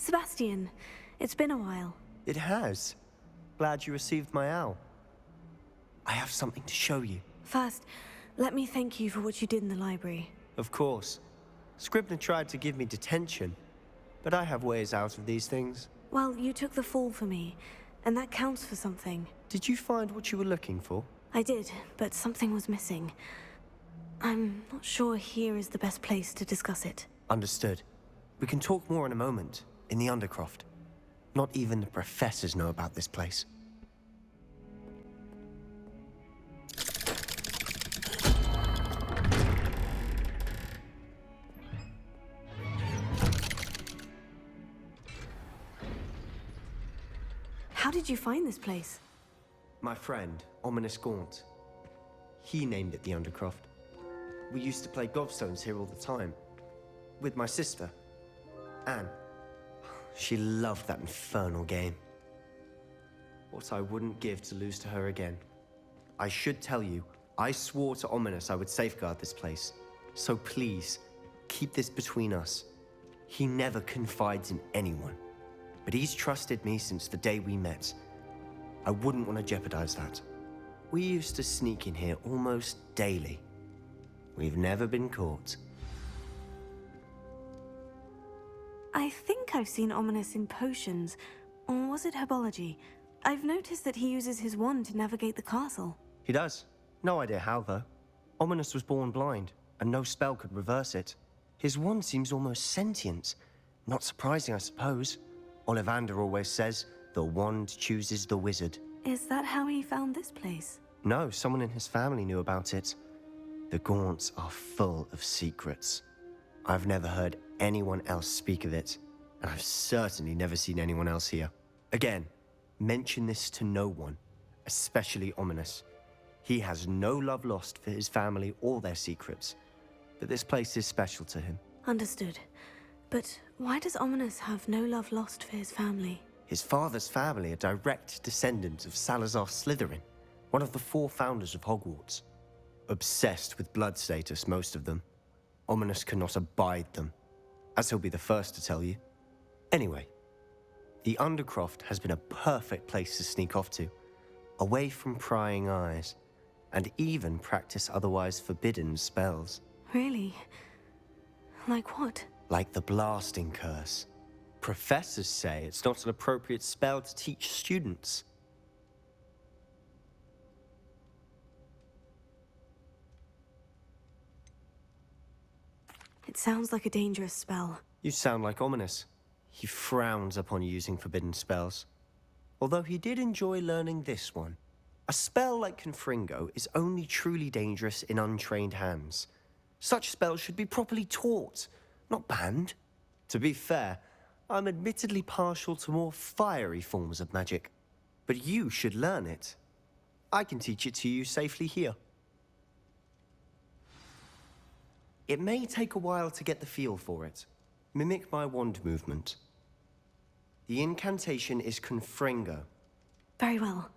Sebastian, it's been a while. It has. Glad you received my owl. I have something to show you. First, let me thank you for what you did in the library. Of course. Scribner tried to give me detention, but I have ways out of these things. Well, you took the fall for me, and that counts for something. Did you find what you were looking for? I did, but something was missing. I'm not sure here is the best place to discuss it. Understood. We can talk more in a moment, in the Undercroft. Not even the professors know about this place. How did you find this place? My friend, Ominous Gaunt. He named it the Undercroft. We used to play gobstones here all the time. With my sister, Anne. She loved that infernal game. What I wouldn't give to lose to her again. I should tell you, I swore to Ominous I would safeguard this place. So please, keep this between us. He never confides in anyone. But he's trusted me since the day we met. I wouldn't want to jeopardize that. We used to sneak in here almost daily. We've never been caught. I think I've seen Ominous in potions. Or was it herbology? I've noticed that he uses his wand to navigate the castle. He does. No idea how, though. Ominous was born blind, and no spell could reverse it. His wand seems almost sentient. Not surprising, I suppose. Ollivander always says, the wand chooses the wizard. Is that how he found this place? No, someone in his family knew about it. The Gaunts are full of secrets. I've never heard anyone else speak of it, and I've certainly never seen anyone else here. Again, mention this to no one, especially Ominous. He has no love lost for his family or their secrets, but this place is special to him. Understood. But why does Ominous have no love lost for his family? His father's family are direct descendants of Salazar Slytherin, one of the 4 founders of Hogwarts. Obsessed with blood status, most of them. Ominous cannot abide them, as he'll be the first to tell you. Anyway, the Undercroft has been a perfect place to sneak off to, away from prying eyes, and even practice otherwise forbidden spells. Really? Like what? Like the blasting curse. Professors say it's not an appropriate spell to teach students. It sounds like a dangerous spell. You sound like Ominous. He frowns upon using forbidden spells. Although he did enjoy learning this one. A spell like Confringo is only truly dangerous in untrained hands. Such spells should be properly taught, not banned. To be fair, I'm admittedly partial to more fiery forms of magic. But you should learn it. I can teach it to you safely here. It may take a while to get the feel for it. Mimic my wand movement. The incantation is Confringo. Very well.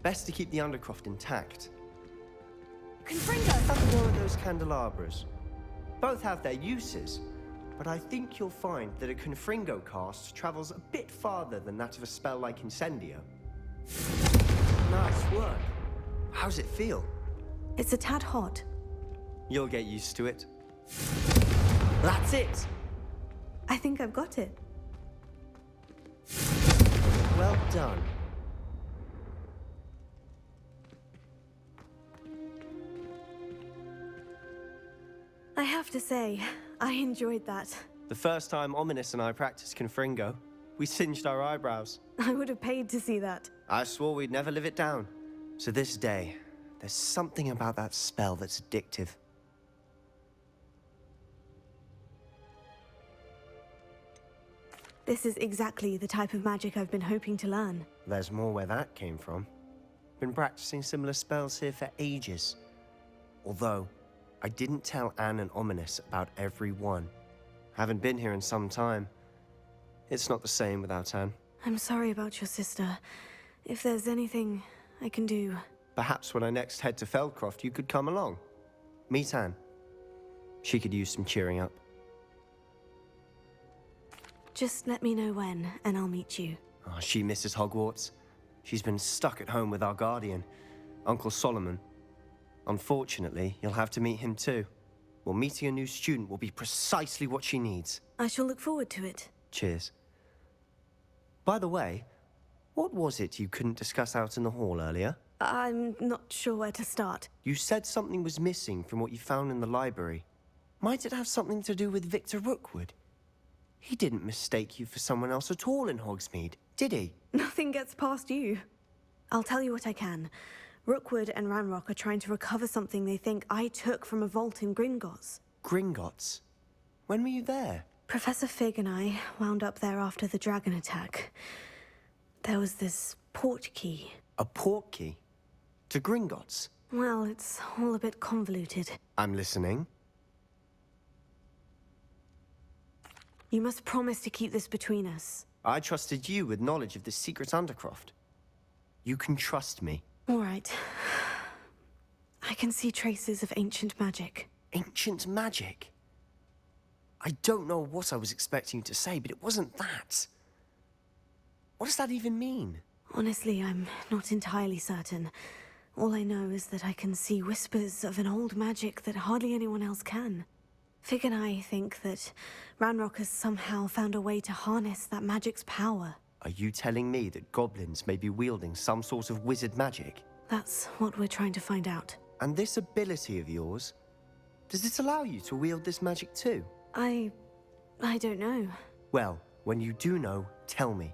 Best to keep the Undercroft intact. Confringo! Have one of those candelabras. Both have their uses, but I think you'll find that a Confringo cast travels a bit farther than that of a spell like Incendio. Nice work. How's it feel? It's a tad hot. You'll get used to it. That's it! I think I've got it. Well done. I have to say, I enjoyed that. The first time Ominous and I practiced Confringo, we singed our eyebrows. I would have paid to see that. I swore we'd never live it down. To this day, there's something about that spell that's addictive. This is exactly the type of magic I've been hoping to learn. There's more where that came from. Been practicing similar spells here for ages. Although, I didn't tell Anne and Ominous about every one. Haven't been here in some time. It's not the same without Anne. I'm sorry about your sister. If there's anything I can do... Perhaps when I next head to Feldcroft, you could come along. Meet Anne. She could use some cheering up. Just let me know when, and I'll meet you. Oh, she misses Hogwarts. She's been stuck at home with our guardian, Uncle Solomon. Unfortunately, you'll have to meet him too. Well, meeting a new student will be precisely what she needs. I shall look forward to it. Cheers. By the way, what was it you couldn't discuss out in the hall earlier? I'm not sure where to start. You said something was missing from what you found in the library. Might it have something to do with Victor Rookwood? He didn't mistake you for someone else at all in Hogsmeade, did he? Nothing gets past you. I'll tell you what I can. Rookwood and Ranrock are trying to recover something they think I took from a vault in Gringotts. Gringotts? When were you there? Professor Fig and I wound up there after the dragon attack. There was this port key. A port key? To Gringotts? Well, it's all a bit convoluted. I'm listening. You must promise to keep this between us. I trusted you with knowledge of this secret Undercroft. You can trust me. All right. I can see traces of ancient magic. Ancient magic? I don't know what I was expecting you to say, but it wasn't that. What does that even mean? Honestly, I'm not entirely certain. All I know is that I can see whispers of an old magic that hardly anyone else can. Fig and I think that Ranrock has somehow found a way to harness that magic's power. Are you telling me that goblins may be wielding some sort of wizard magic? That's what we're trying to find out. And this ability of yours, does it allow you to wield this magic too? I don't know. Well, when you do know, tell me.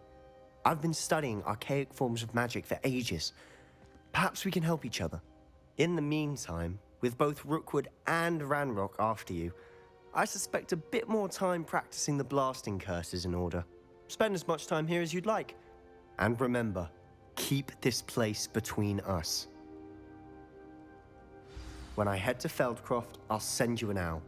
I've been studying archaic forms of magic for ages. Perhaps we can help each other. In the meantime, with both Rookwood and Ranrock after you, I suspect a bit more time practicing the blasting curse is in order. Spend as much time here as you'd like. And remember, keep this place between us. When I head to Feldcroft, I'll send you an owl.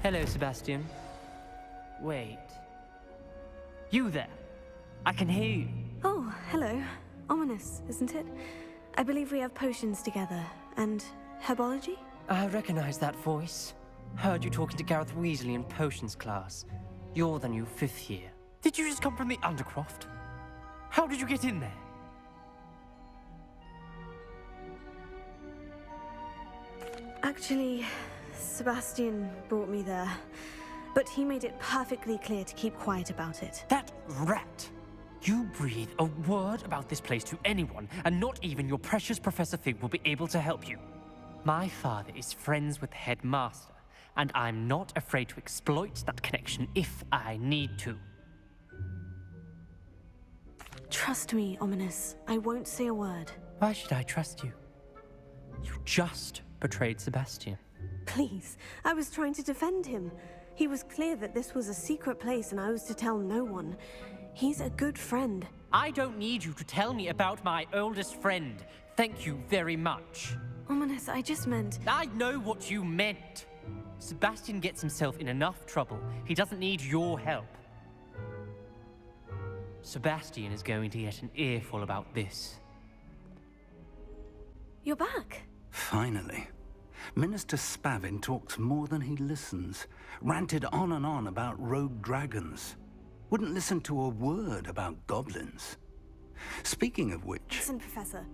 Hello, Sebastian. Wait. You there? I can hear you. Oh, hello. Ominous, isn't it? I believe we have potions together. And herbology? I recognize that voice. Heard you talking to Gareth Weasley in potions class. You're the new 5th year. Did you just come from the Undercroft? How did you get in there? Actually, Sebastian brought me there. But he made it perfectly clear to keep quiet about it. That rat! You breathe a word about this place to anyone, and not even your precious Professor Fig will be able to help you. My father is friends with the headmaster, and I'm not afraid to exploit that connection if I need to. Trust me, Ominous. I won't say a word. Why should I trust you? You just betrayed Sebastian. Please, I was trying to defend him. He was clear that this was a secret place and I was to tell no one. He's a good friend. I don't need you to tell me about my oldest friend. Thank you very much. Ominous, I just meant... I know what you meant. Sebastian gets himself in enough trouble. He doesn't need your help. Sebastian is going to get an earful about this. You're back. Finally. Minister Spavin talks more than he listens. Ranted on and on about rogue dragons. Wouldn't listen to a word about goblins. Speaking of which... Listen, Professor.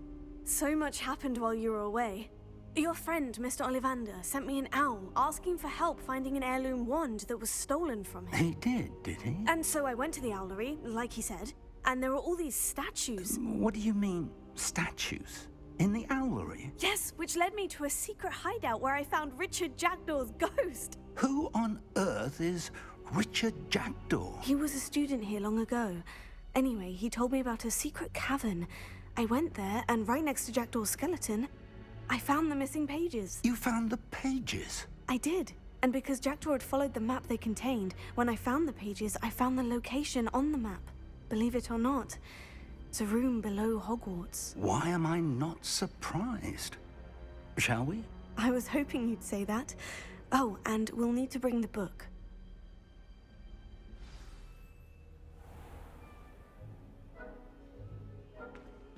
So much happened while you were away. Your friend, Mr. Ollivander, sent me an owl asking for help finding an heirloom wand that was stolen from him. He did he? And so I went to the owlery, like he said, and there were all these statues. What do you mean, statues? In the owlery? Yes, which led me to a secret hideout where I found Richard Jackdaw's ghost. Who on earth is Richard Jackdaw? He was a student here long ago. Anyway, he told me about a secret cavern. I went there, and right next to Jackdaw's skeleton, I found the missing pages. You found the pages? I did. And because Jackdaw had followed the map they contained, when I found the pages, I found the location on the map. Believe it or not, it's a room below Hogwarts. Why am I not surprised? Shall we? I was hoping you'd say that. Oh, and we'll need to bring the book.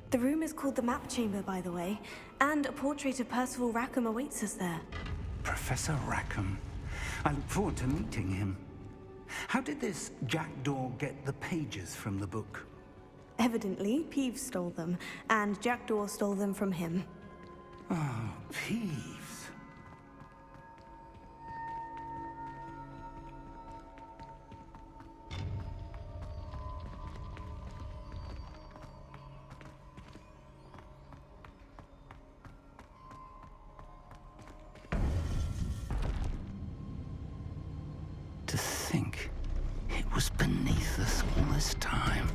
The room is called the Map Chamber, by the way, and a portrait of Percival Rackham awaits us there. Professor Rackham. I look forward to meeting him. How did this Jackdaw get the pages from the book? Evidently, Peeves stole them, and Jackdaw stole them from him. Oh, Peeves. To think it was beneath us all this time.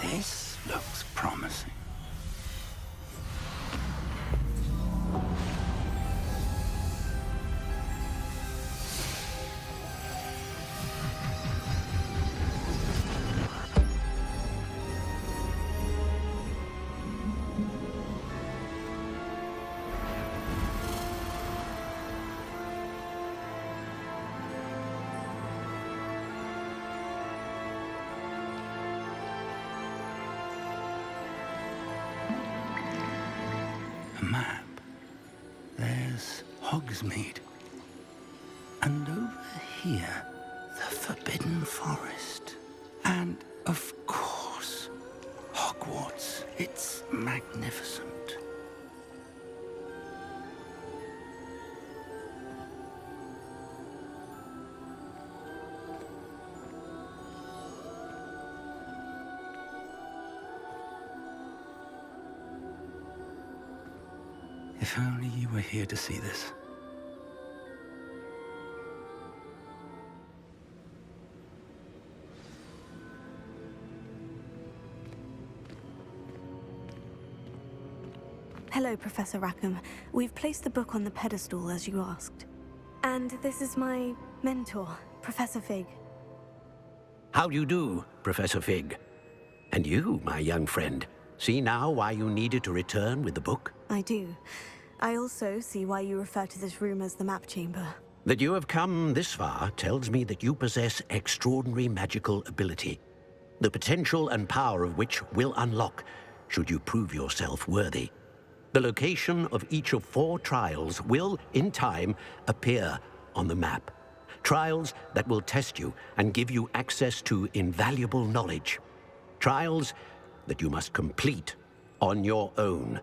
This looks promising. Map. There's Hogsmeade. And over here, the Forbidden Forest. And, of course, Hogwarts. It's magnificent. If only you were here to see this. Hello, Professor Rackham. We've placed the book on the pedestal, as you asked. And this is my mentor, Professor Fig. How do you do, Professor Fig? And you, my young friend, see now why you needed to return with the book? I do. I also see why you refer to this room as the Map Chamber. That you have come this far tells me that you possess extraordinary magical ability, the potential and power of which will unlock should you prove yourself worthy. The location of each of 4 trials will, in time, appear on the map. Trials that will test you and give you access to invaluable knowledge. Trials that you must complete on your own.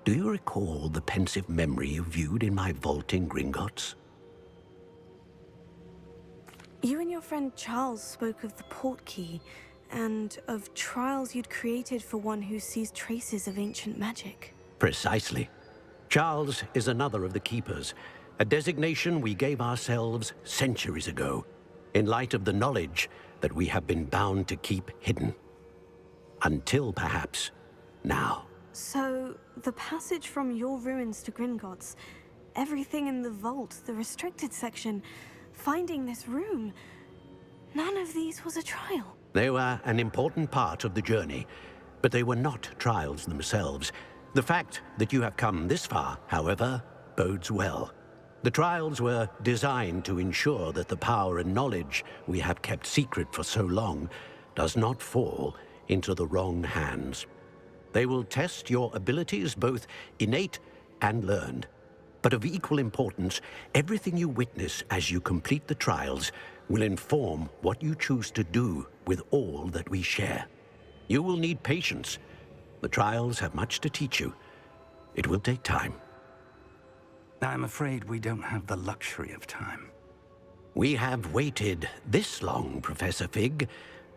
Do you recall the pensive memory you viewed in my vault in Gringotts? You and your friend Charles spoke of the portkey, and of trials you'd created for one who sees traces of ancient magic. Precisely. Charles is another of the Keepers, a designation we gave ourselves centuries ago, in light of the knowledge that we have been bound to keep hidden. Until, perhaps, now. So, the passage from your ruins to Gringotts, everything in the vault, the restricted section, finding this room, none of these was a trial. They were an important part of the journey, but they were not trials themselves. The fact that you have come this far, however, bodes well. The trials were designed to ensure that the power and knowledge we have kept secret for so long does not fall into the wrong hands. They will test your abilities, both innate and learned. But of equal importance, everything you witness as you complete the trials will inform what you choose to do with all that we share. You will need patience. The trials have much to teach you. It will take time. I'm afraid we don't have the luxury of time. We have waited this long, Professor Fig.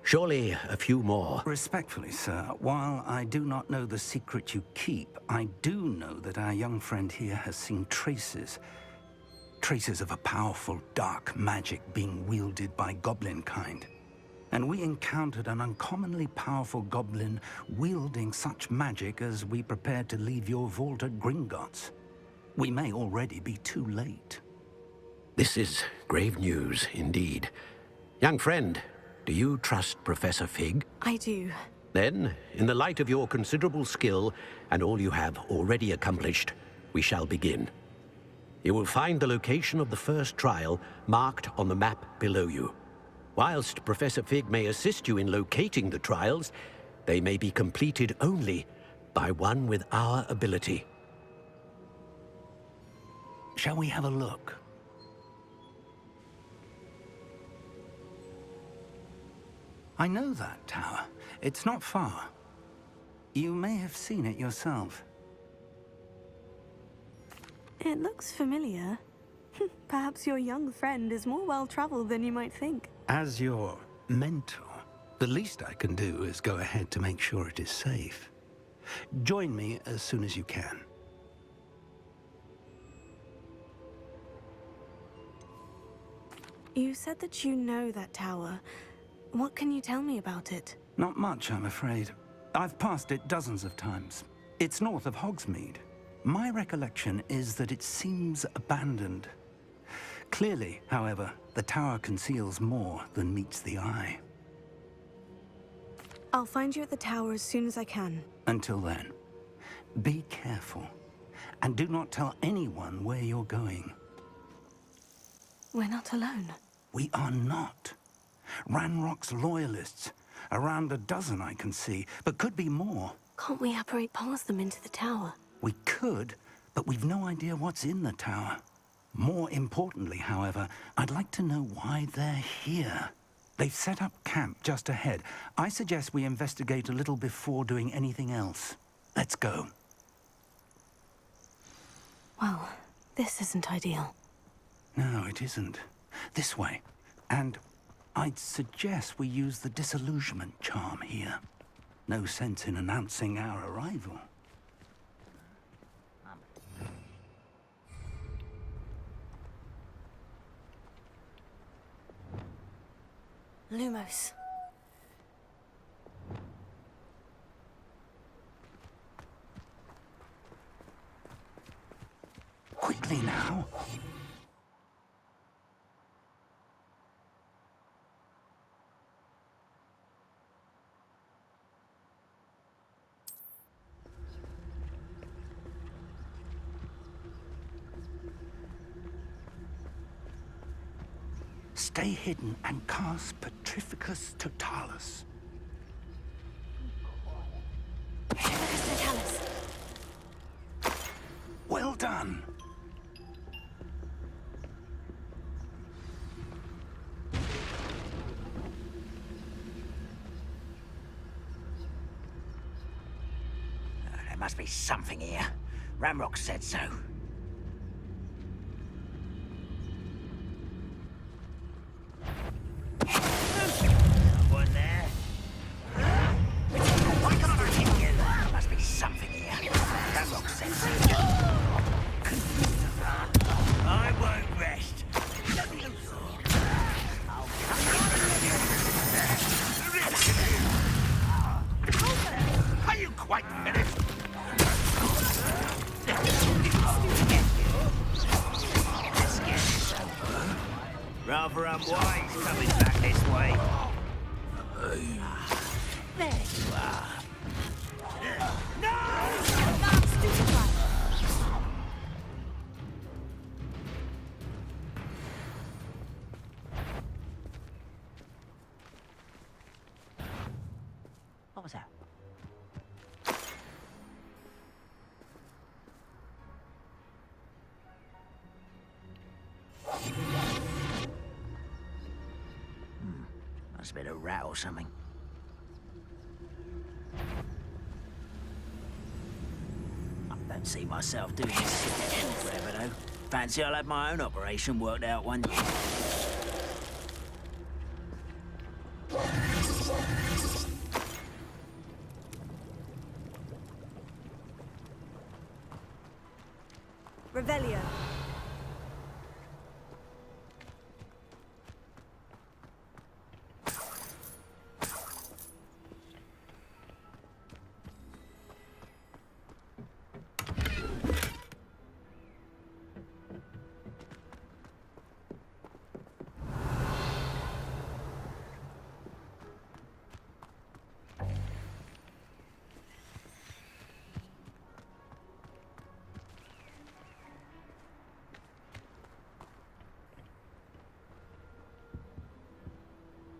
Surely a few more. Respectfully, sir, while I do not know the secret you keep, I do know that our young friend here has seen traces of a powerful dark magic being wielded by goblin kind. And we encountered an uncommonly powerful goblin wielding such magic as we prepared to leave your vault at Gringotts. We may already be too late. This is grave news indeed. Young friend, do you trust Professor Fig? I do. Then, in the light of your considerable skill and all you have already accomplished, we shall begin. You will find the location of the first trial marked on the map below you. Whilst Professor Fig may assist you in locating the trials, they may be completed only by one with our ability. Shall we have a look? I know that tower. It's not far. You may have seen it yourself. It looks familiar. Perhaps your young friend is more well-traveled than you might think. As your mentor, the least I can do is go ahead to make sure it is safe. Join me as soon as you can. You said that you know that tower. What can you tell me about it? Not much, I'm afraid. I've passed it dozens of times. It's north of Hogsmeade. My recollection is that it seems abandoned. Clearly, however, the tower conceals more than meets the eye. I'll find you at the tower as soon as I can. Until then, be careful. And do not tell anyone where you're going. We're not alone. We are not. Ranrock's loyalists. Around a dozen I can see, but could be more. Can't we apparate past them into the tower? We could, but we've no idea what's in the tower. More importantly, however, I'd like to know why they're here. They've set up camp just ahead. I suggest we investigate a little before doing anything else. Let's go. Well, this isn't ideal. No, it isn't. This way. And I'd suggest we use the disillusionment charm here. No sense in announcing our arrival. Lumos. Quickly now. Stay hidden and cast Petrificus Totalis. Well done. There must be something here. Ramrock said so. Someone there? Why can't I hit you? There must be something here. Ramrock said so. I won't rest. Are you quite finished? Rather unwise coming back this way. There you are. What was that? Must have been a rat or something. I don't see myself doing this again forever, though. Fancy I'll have my own operation worked out one day. Revelio.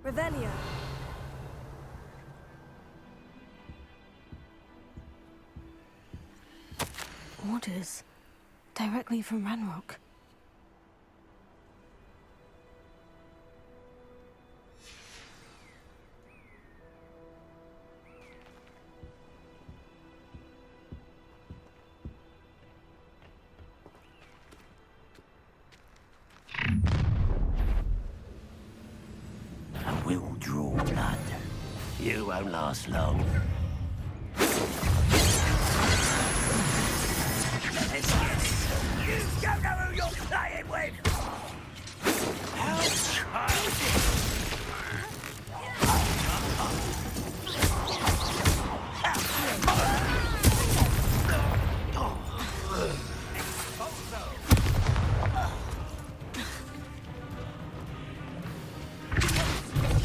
Revelio. Orders. Directly from Ranrock. And we'll draw blood. You won't last long. You don't know who you're playing with!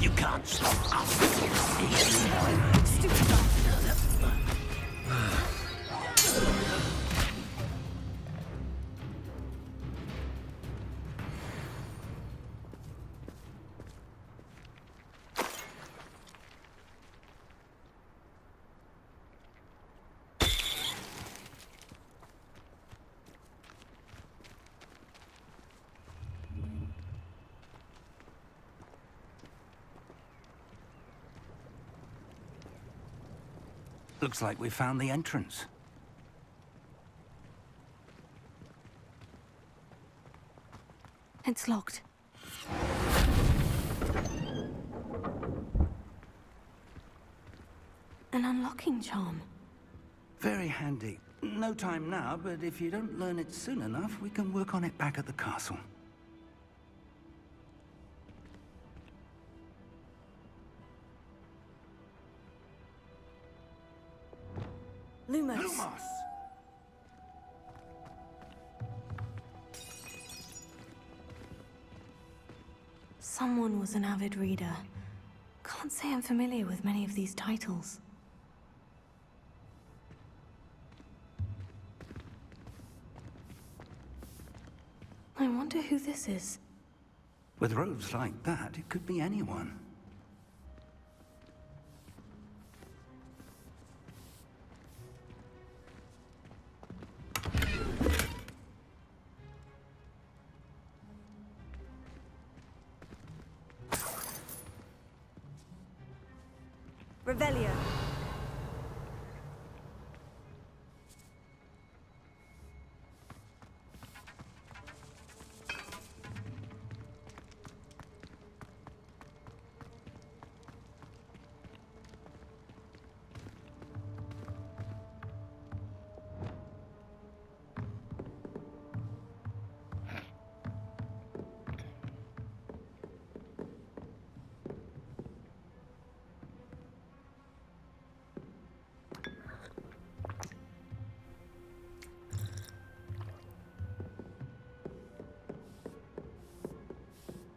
You can't stop us. Looks like we found the entrance. It's locked. An unlocking charm. Very handy. No time now, but if you don't learn it soon enough, we can work on it back at the castle. Lumos. Lumos! Someone was an avid reader. Can't say I'm familiar with many of these titles. I wonder who this is. With robes like that, it could be anyone. Revelio.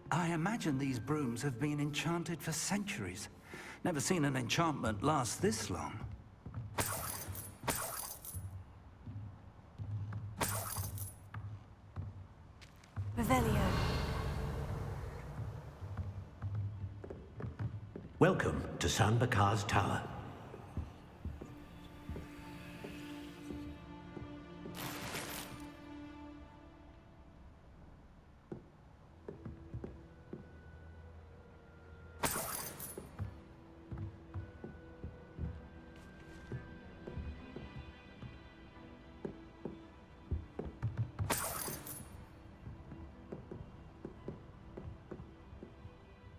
I imagine these brooms have been enchanted for centuries. Never seen an enchantment last this long. Revelio. Welcome to San Bakar's Tower.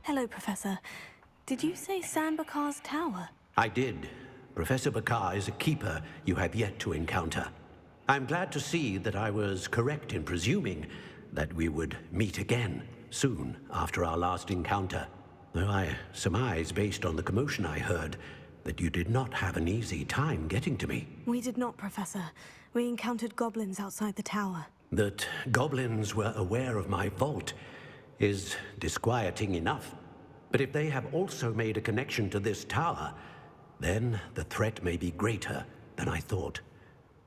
Hello, Professor. Did you say Sambakar's tower? I did. Professor Bakar is a keeper you have yet to encounter. I'm glad to see that I was correct in presuming that we would meet again soon after our last encounter. Though I surmise, based on the commotion I heard, that you did not have an easy time getting to me. We did not, Professor. We encountered goblins outside the tower. That goblins were aware of my vault is disquieting enough. But if they have also made a connection to this tower, then the threat may be greater than I thought.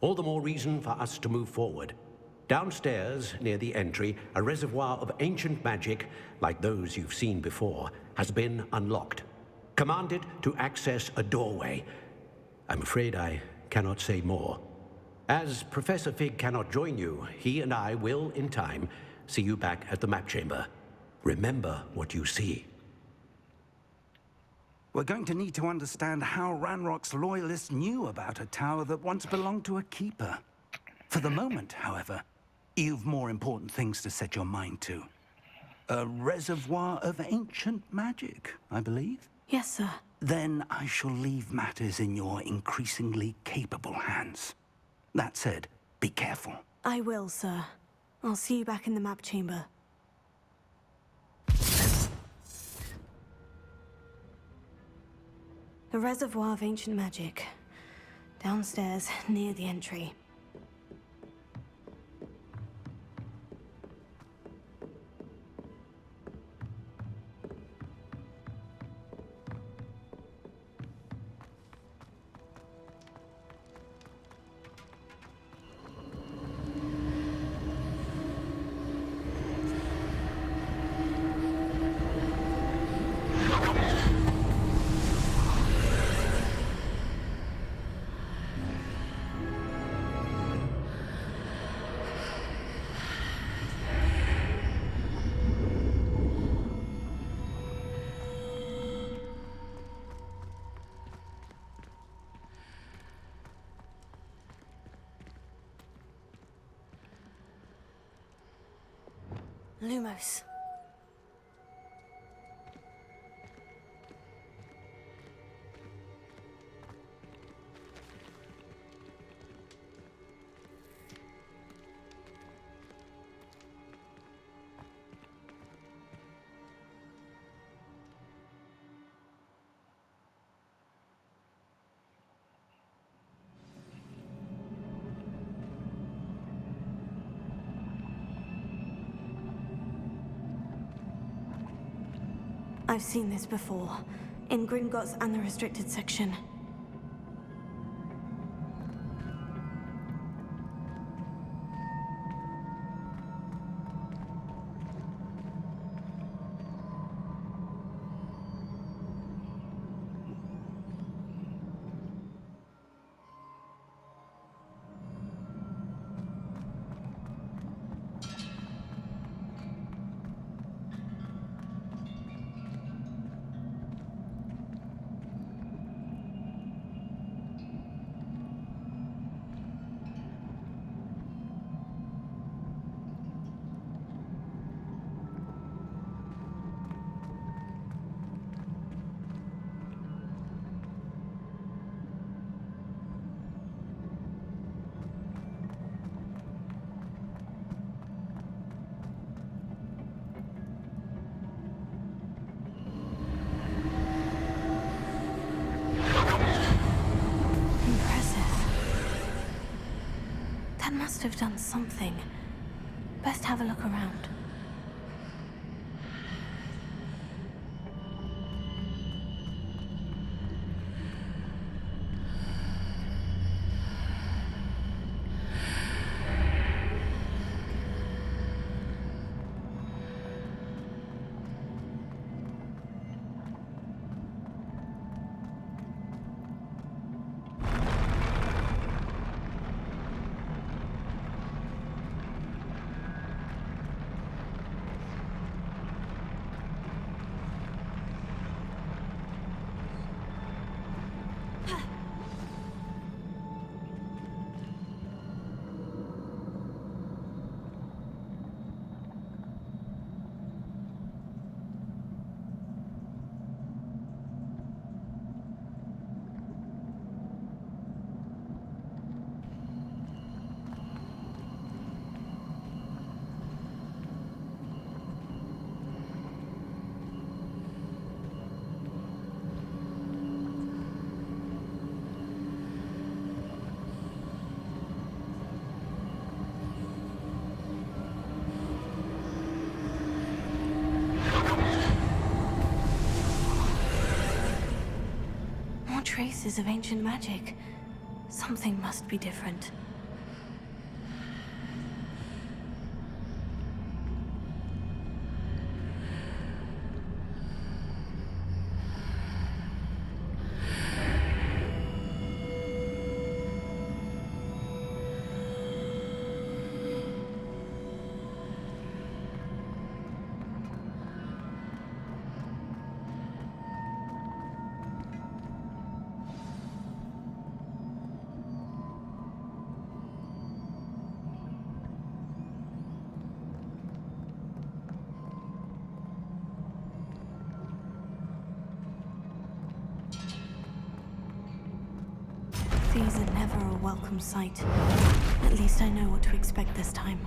All the more reason for us to move forward. Downstairs, near the entry, a reservoir of ancient magic, like those you've seen before, has been unlocked. Commanded to access a doorway. I'm afraid I cannot say more. As Professor Fig cannot join you, he and I will, in time, see you back at the map chamber. Remember what you see. We're going to need to understand how Ranrock's loyalists knew about a tower that once belonged to a keeper. For the moment, however, you've more important things to set your mind to. A reservoir of ancient magic, I believe? Yes, sir. Then I shall leave matters in your increasingly capable hands. That said, be careful. I will, sir. I'll see you back in the map chamber. The reservoir of ancient magic. Downstairs, near the entry. Lumos. I've seen this before, in Gringotts and the restricted section. Must have done something. Best have a look around. traces of ancient magic. Something must be different. These are never a welcome sight. At least I know what to expect this time.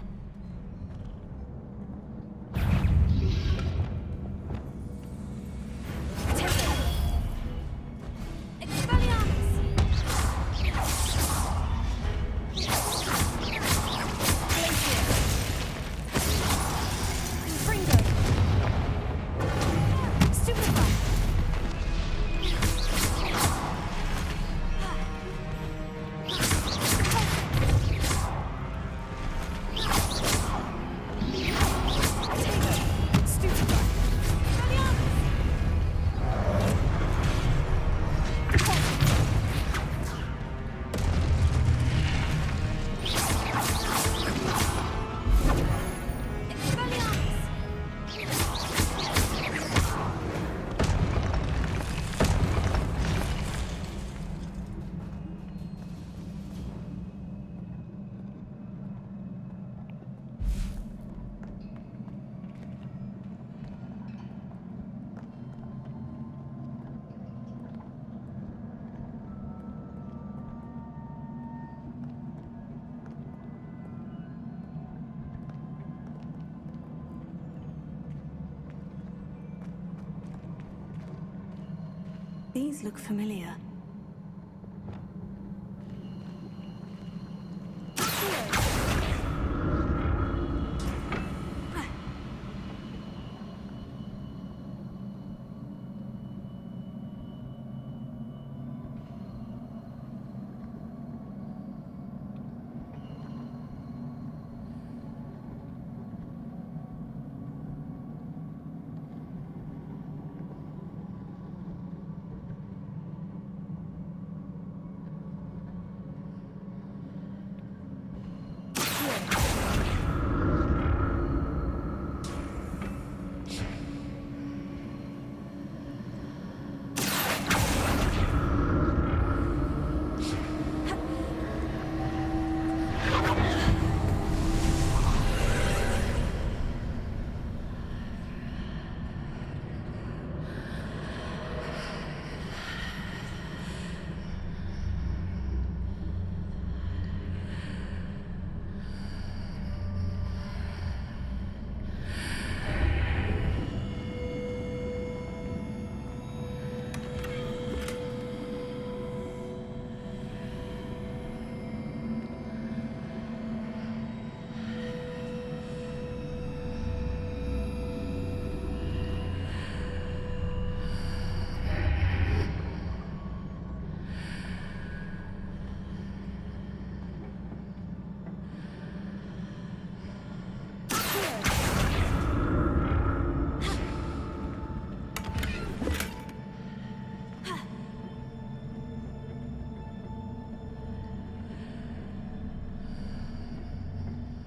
These look familiar.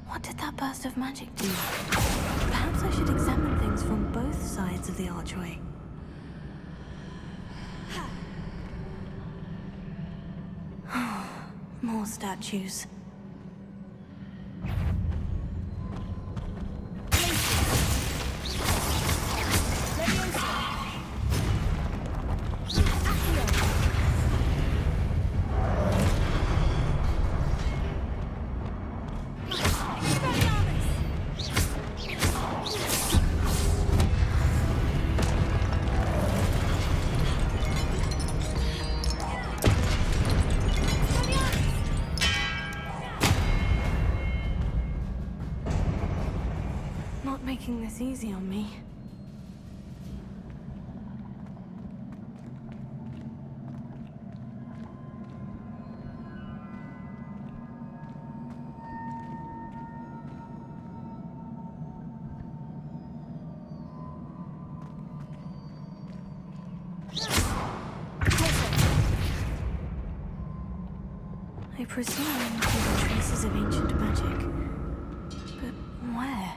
What did that burst of magic do? Perhaps I should examine things from both sides of the archway. More statues. Not making this easy on me. presume I'm looking for traces of ancient magic. But where?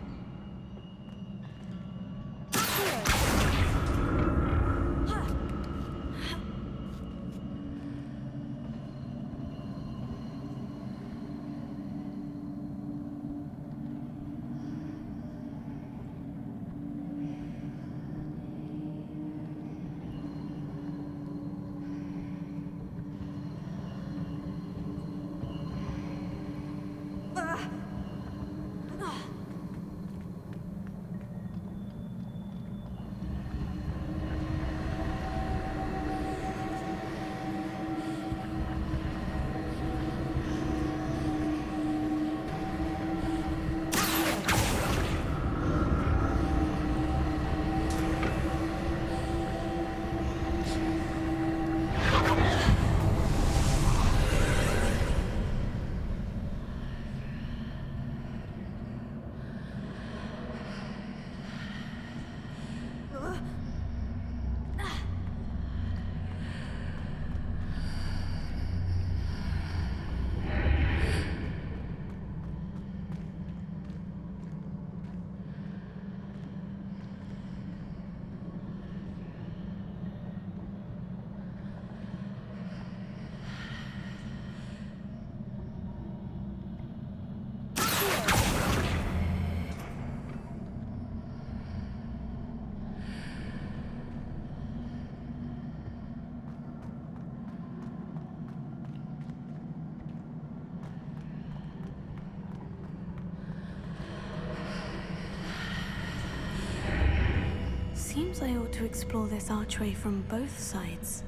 Seems I ought to explore this archway from both sides.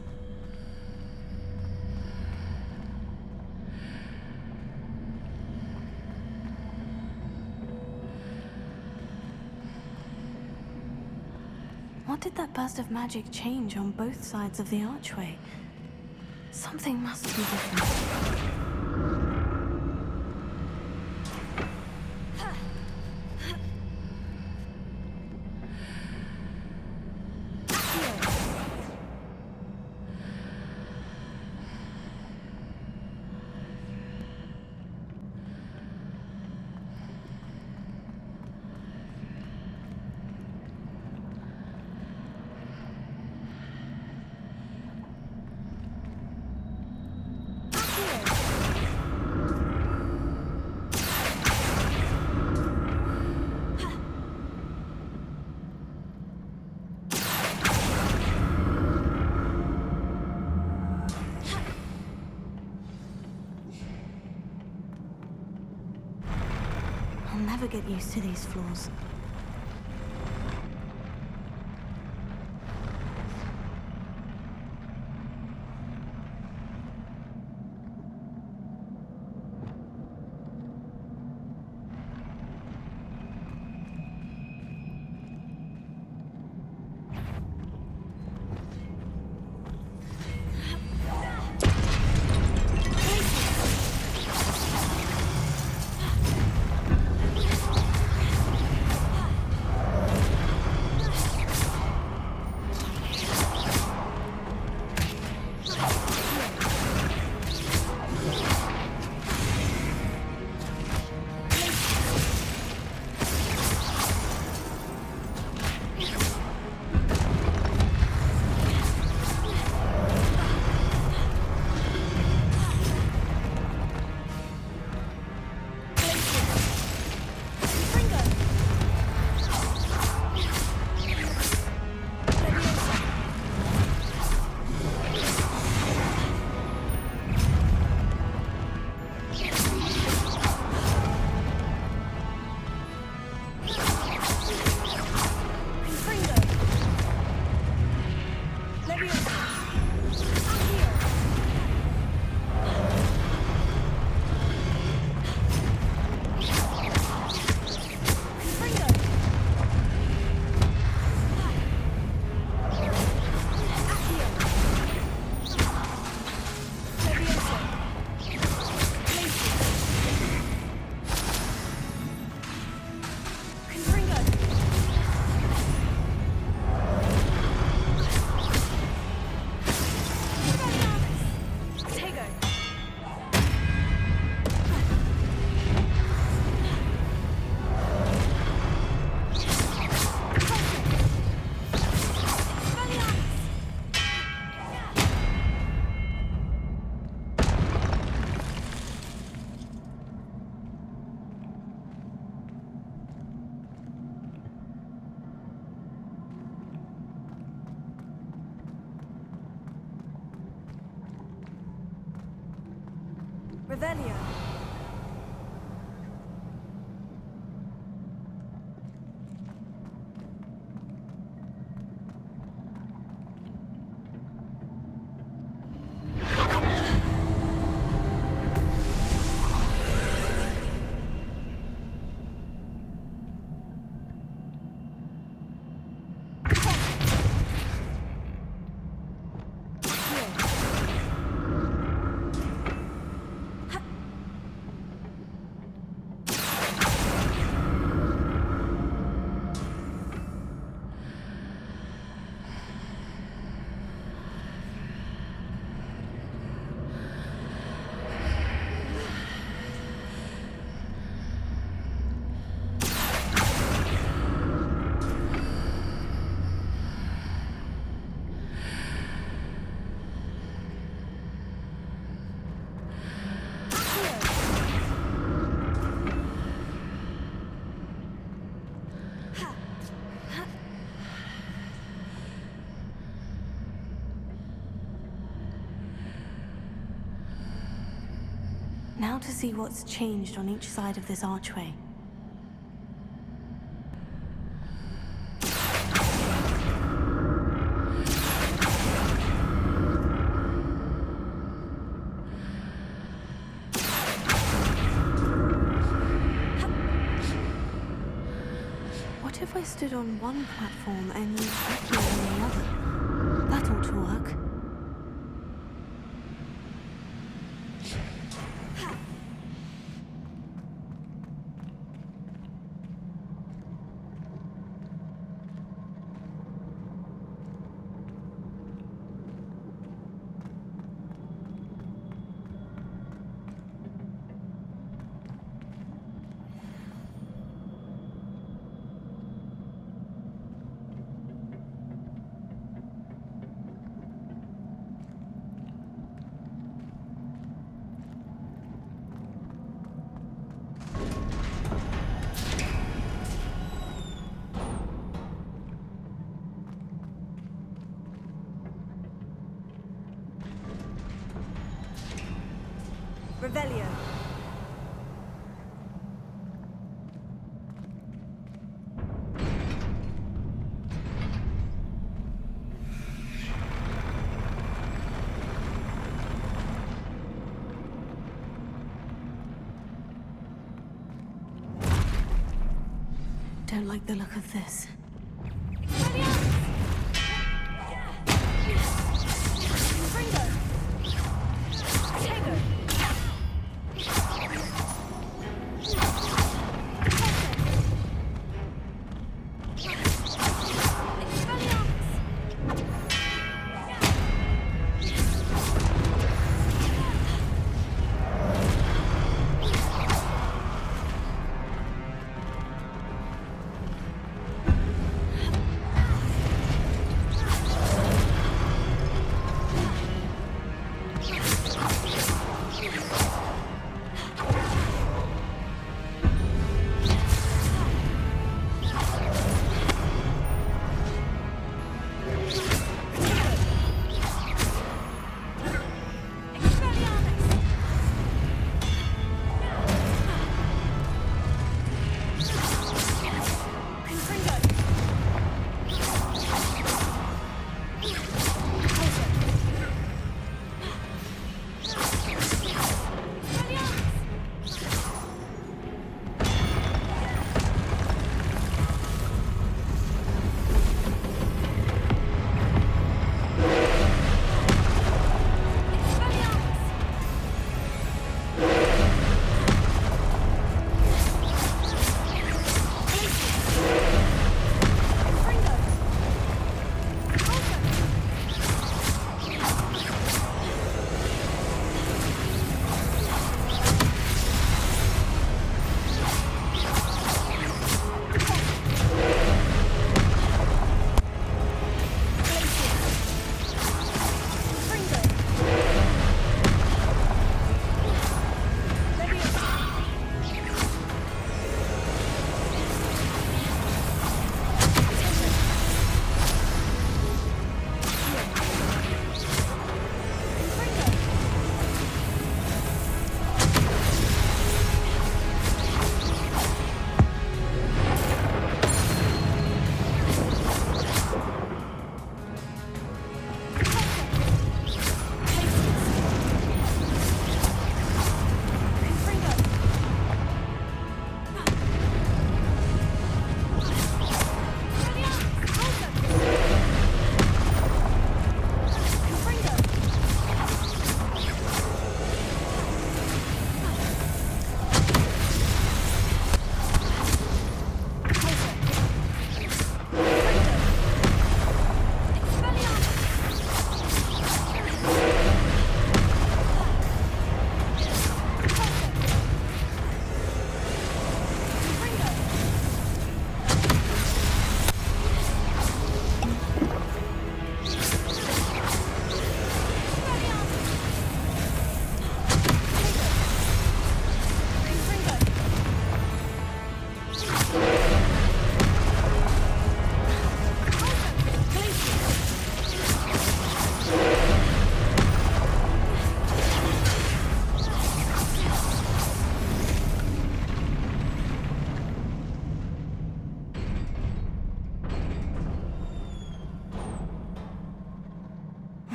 What did that burst of magic change on both sides of the archway? Something must be different. I'll never get used to these floors. Revelio. Now to see what's changed on each side of this archway. What if I stood on one platform and used Rackman on the other? That ought to work. Revelio. Don't like the look of this.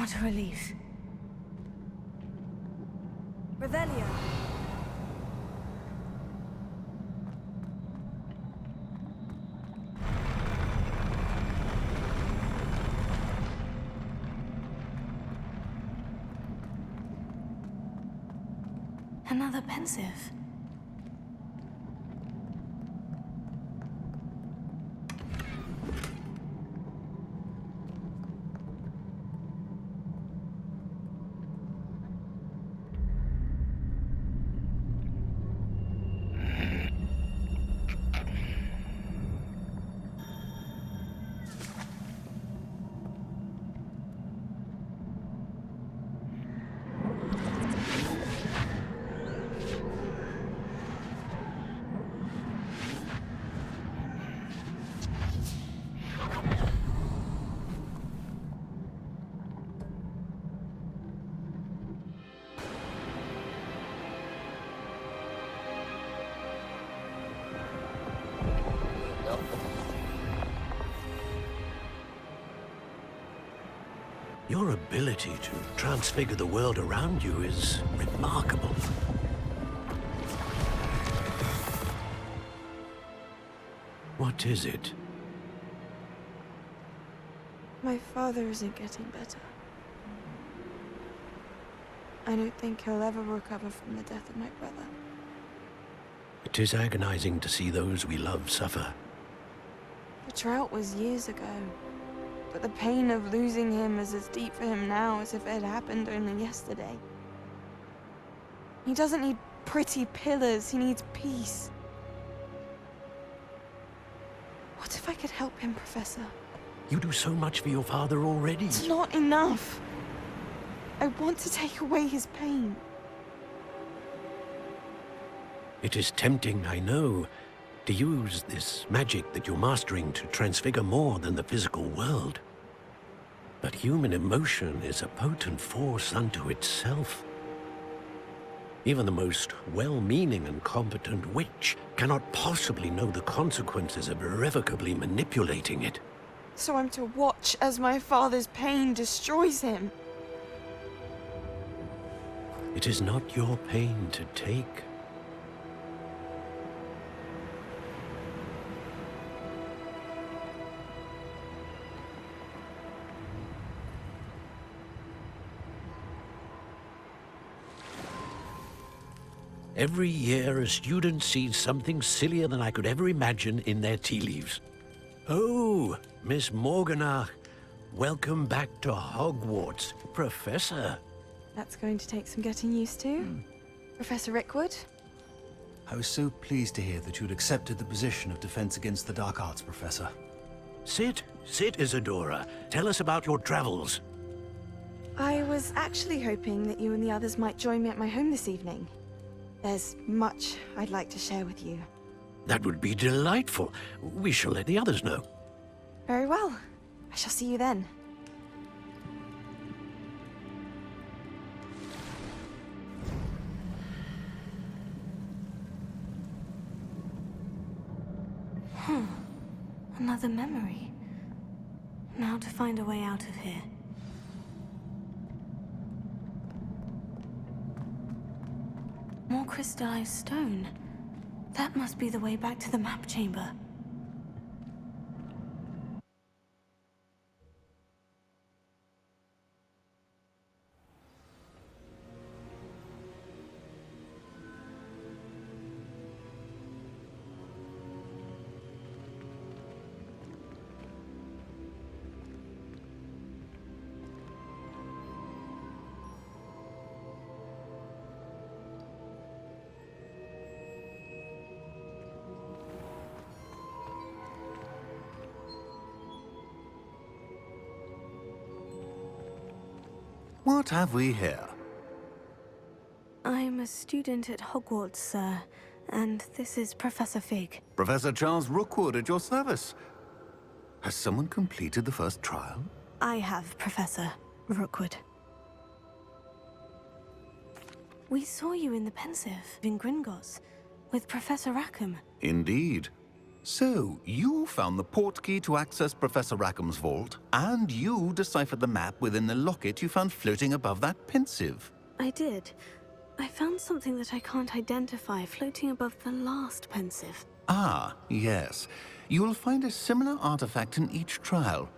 What a relief. Revelio. Another pensive. Your ability to transfigure the world around you is remarkable. What is it? My father isn't getting better. I don't think he'll ever recover from the death of my brother. It is agonizing to see those we love suffer. The drought was years ago, but the pain of losing him is as deep for him now as if it had happened only yesterday. He doesn't need pretty pillars, he needs peace. What if I could help him, Professor? You do so much for your father already. It's not enough. I want to take away his pain. It is tempting, I know, to use this magic that you're mastering to transfigure more than the physical world. But human emotion is a potent force unto itself. Even the most well-meaning and competent witch cannot possibly know the consequences of irrevocably manipulating it. So I'm to watch as my father's pain destroys him. It is not your pain to take. Every year, a student sees something sillier than I could ever imagine in their tea leaves. Oh, Miss Morganach, welcome back to Hogwarts, Professor. That's going to take some getting used to. Professor Rickwood? I was so pleased to hear that you'd accepted the position of Defense Against the Dark Arts, Professor. Sit, Isadora. Tell us about your travels. I was actually hoping that you and the others might join me at my home this evening. There's much I'd like to share with you. That would be delightful. We shall let the others know. Very well. I shall see you then. Another memory. Now to find a way out of here. More crystallized stone. That must be the way back to the map chamber. What have we here? I'm a student at Hogwarts, sir, and this is Professor Fig. Professor Charles Rookwood at your service. Has someone completed the first trial? I have, Professor Rookwood. We saw you in the Pensive in Gringotts with Professor Rackham. Indeed. So, you found the port key to access Professor Rackham's vault, and you deciphered the map within the locket you found floating above that pensive. I did. I found something that I can't identify floating above the last pensive. Ah, yes. You will find a similar artifact in each trial.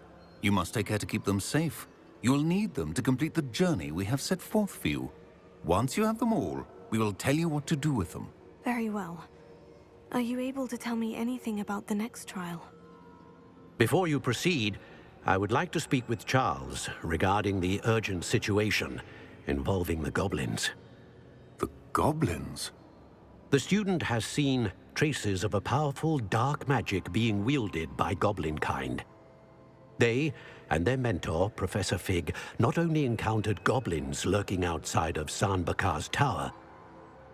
You must take care to keep them safe. You will need them to complete the journey we have set forth for you. Once you have them all, we will tell you what to do with them. Very well. Are you able to tell me anything about the next trial? Before you proceed, I would like to speak with Charles regarding the urgent situation involving the goblins. The goblins? The student has seen traces of a powerful dark magic being wielded by goblin kind. They and their mentor, Professor Fig, not only encountered goblins lurking outside of San Bakar's tower,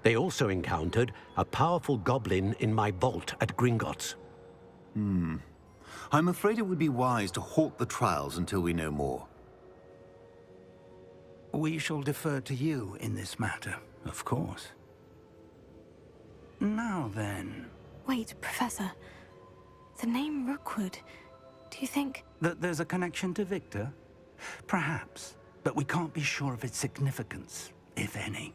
they also encountered a powerful goblin in my vault at Gringotts. I'm afraid it would be wise to halt the trials until we know more. We shall defer to you in this matter, of course. Now then... Wait, Professor. The name Rookwood. Do you think... That there's a connection to Victor? Perhaps, but we can't be sure of its significance, if any.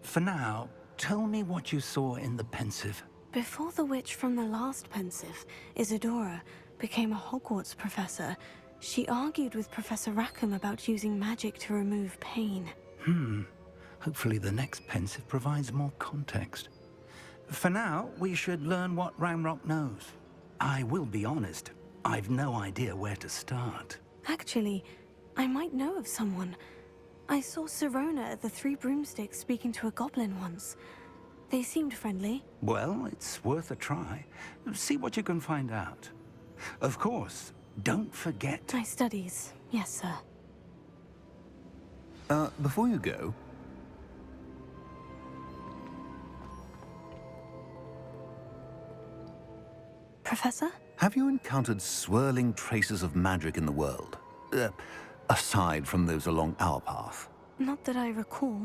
For now, tell me what you saw in the pensive. Before the witch from the last pensive, Isadora, became a Hogwarts professor, she argued with Professor Rackham about using magic to remove pain. Hopefully the next pensive provides more context. For now, we should learn what Ranrock knows. I will be honest, I've no idea where to start. Actually, I might know of someone. I saw Sirona at the Three Broomsticks speaking to a goblin once. They seemed friendly. Well, it's worth a try. See what you can find out. Of course, don't forget... My studies, yes, sir. Before you go... Professor? Have you encountered swirling traces of magic in the world? Aside from those along our path? Not that I recall.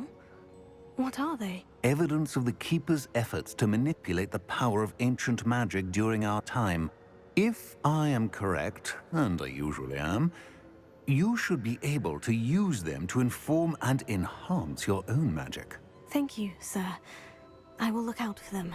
What are they? Evidence of the Keeper's efforts to manipulate the power of ancient magic during our time. If I am correct, and I usually am, you should be able to use them to inform and enhance your own magic. Thank you, sir. I will look out for them.